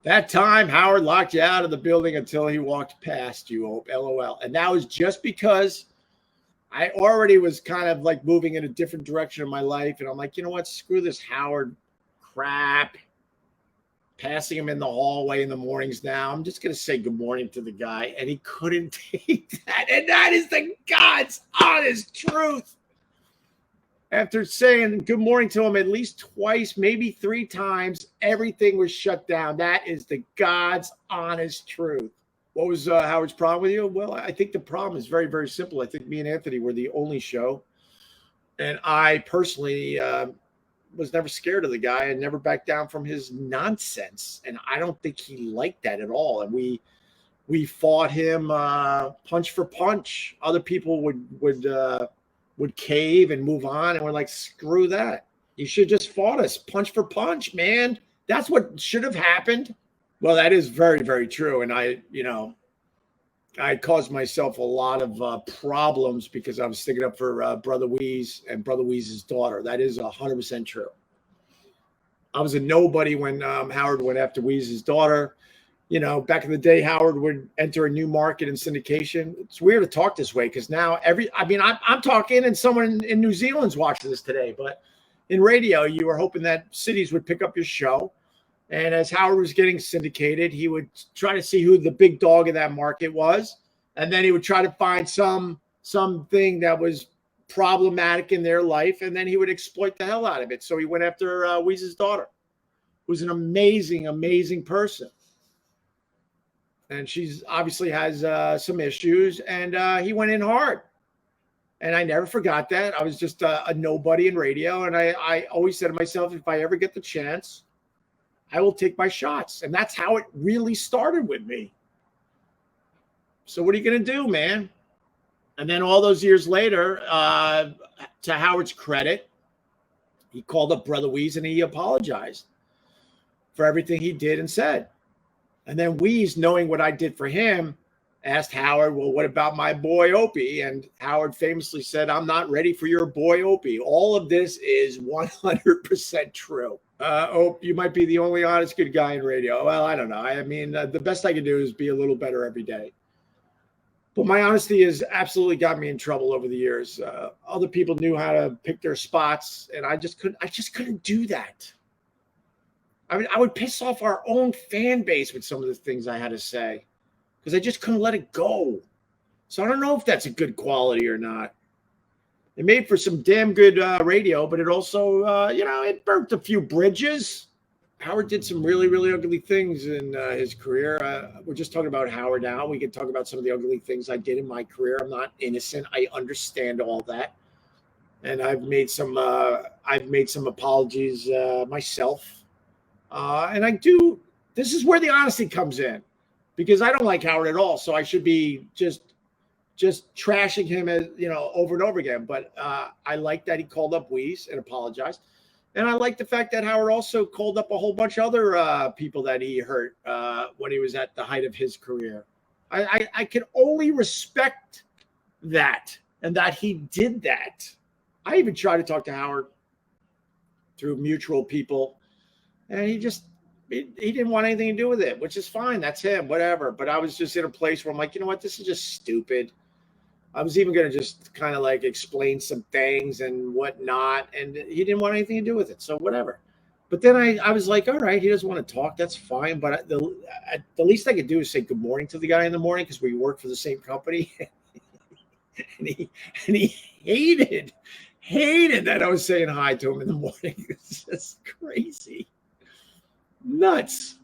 That time Howard locked you out of the building until he walked past you, Hope, LOL. And that was just because I already was kind of like moving in a different direction in my life. And I'm like, you know what? Screw this Howard crap. Passing him in the hallway in the mornings now. I'm just going to say good morning to the guy. And he couldn't take that. And that is the God's honest truth. After saying good morning to him at least twice, maybe 3 times, everything was shut down. That is the God's honest truth. What was Howard's problem with you? Well, I think the problem is very, very simple. I think me and Anthony were the only show. And I personally was never scared of the guy and never backed down from his nonsense. And I don't think he liked that at all. And we fought him punch for punch. Other people would cave and move on, and we're like, screw that. You should just fought us punch for punch, man. That's what should have happened. Well, that is very, very true. And I caused myself a lot of problems because I was sticking up for Brother Weeze and Brother Weeze's daughter. That is 100% true. I was a nobody when Howard went after Weeze's daughter. You know, back in the day, Howard would enter a new market in syndication. It's weird to talk this way because now I'm talking and someone in New Zealand's watching this today, but in radio, you were hoping that cities would pick up your show. And as Howard was getting syndicated, he would try to see who the big dog of that market was. And then he would try to find something that was problematic in their life. And then he would exploit the hell out of it. So he went after Weeze's daughter, who's an amazing, amazing person. And she's obviously has some issues, and he went in hard. And I never forgot that. I was just a nobody in radio. And I always said to myself, if I ever get the chance, I will take my shots. And that's how it really started with me. So what are you going to do, man? And then all those years later, to Howard's credit, he called up Brother Weeze and he apologized for everything he did and said. And then Weeze, knowing what I did for him, asked Howard, well, what about my boy Opie? And Howard famously said, I'm not ready for your boy Opie. All of this is 100% true. Opie, you might be the only honest, good guy in radio. Well, I don't know. I mean, the best I can do is be a little better every day. But my honesty has absolutely got me in trouble over the years. Other people knew how to pick their spots, and I just couldn't do that. I mean, I would piss off our own fan base with some of the things I had to say because I just couldn't let it go. So I don't know if that's a good quality or not. It made for some damn good radio, but it also, it burnt a few bridges. Howard did some really, really ugly things in his career. We're just talking about Howard now. We can talk about some of the ugly things I did in my career. I'm not innocent. I understand all that. And I've made some apologies myself. And this is where the honesty comes in because I don't like Howard at all. So I should be just trashing him as, over and over again. But I like that he called up Weeze and apologized. And I like the fact that Howard also called up a whole bunch of other people that he hurt when he was at the height of his career. I can only respect that and that he did that. I even tried to talk to Howard through mutual people. And he didn't want anything to do with it, which is fine. That's him, whatever. But I was just in a place where I'm like, you know what? This is just stupid. I was even going to just kind of like explain some things and whatnot. And he didn't want anything to do with it. So whatever. But then I was like, all right, he doesn't want to talk. That's fine. But the least I could do is say good morning to the guy in the morning because we work for the same company. and he hated that I was saying hi to him in the morning. It's just crazy. Nuts.